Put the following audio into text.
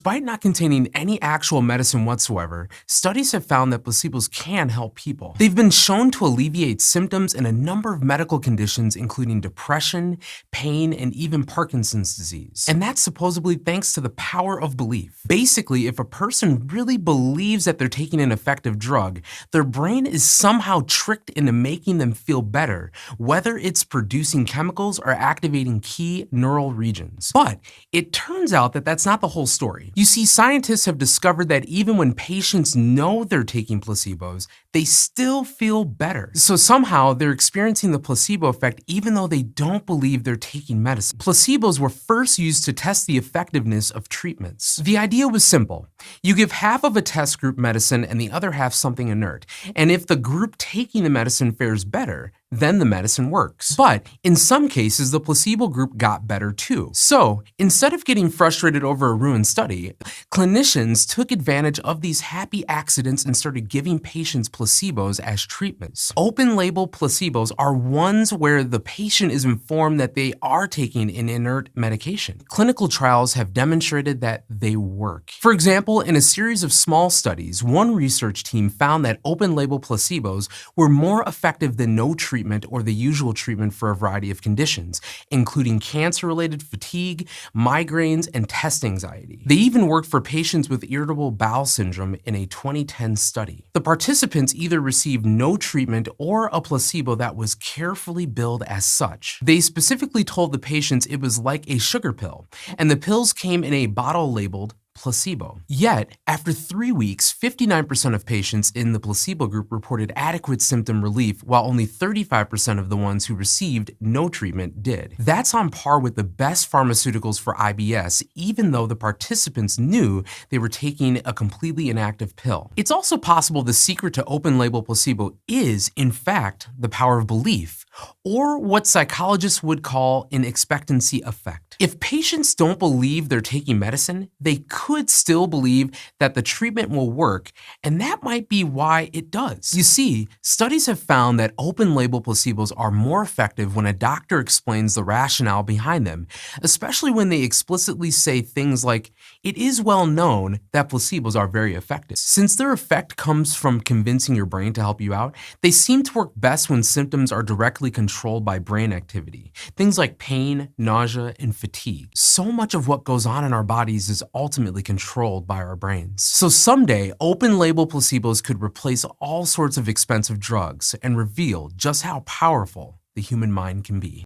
Despite not containing any actual medicine whatsoever, studies have found that placebos can help people. They've been shown to alleviate symptoms in a number of medical conditions, including depression, pain, and even Parkinson's disease. And that's supposedly thanks to the power of belief. Basically, if a person really believes that they're taking an effective drug, their brain is somehow tricked into making them feel better, whether it's producing chemicals or activating key neural regions. But it turns out that that's not the whole story. You see, scientists have discovered that even when patients know they're taking placebos, they still feel better. So somehow they're experiencing the placebo effect even though they don't believe they're taking medicine. Placebos were first used to test the effectiveness of treatments. The idea was simple. You give half of a test group medicine and the other half something inert. And if the group taking the medicine fares better, then the medicine works. But in some cases, the placebo group got better too. So instead of getting frustrated over a ruined study, clinicians took advantage of these happy accidents and started giving patients placebos as treatments. Open label placebos are ones where the patient is informed that they are taking an inert medication. Clinical trials have demonstrated that they work. For example, in a series of small studies, one research team found that open label placebos were more effective than no treatment or the usual treatment for a variety of conditions, including cancer-related fatigue, migraines, and test anxiety. They even worked for patients with irritable bowel syndrome in a 2010 study. The participants either received no treatment or a placebo that was carefully billed as such. They specifically told the patients it was like a sugar pill, and the pills came in a bottle labeled placebo. Yet, after 3 weeks, 59% of patients in the placebo group reported adequate symptom relief, while only 35% of the ones who received no treatment did. That's on par with the best pharmaceuticals for IBS, even though the participants knew they were taking a completely inactive pill. It's also possible the secret to open-label placebo is, in fact, the power of belief, or what psychologists would call an expectancy effect. If patients don't believe they're taking medicine, they could still believe that the treatment will work, and that might be why it does. You see, studies have found that open-label placebos are more effective when a doctor explains the rationale behind them, especially when they explicitly say things like, "It is well known that placebos are very effective." Since their effect comes from convincing your brain to help you out, they seem to work best when symptoms are directly controlled by brain activity, things like pain, nausea, and fatigue. So much of what goes on in our bodies is ultimately controlled by our brains. So someday, open-label placebos could replace all sorts of expensive drugs and reveal just how powerful the human mind can be.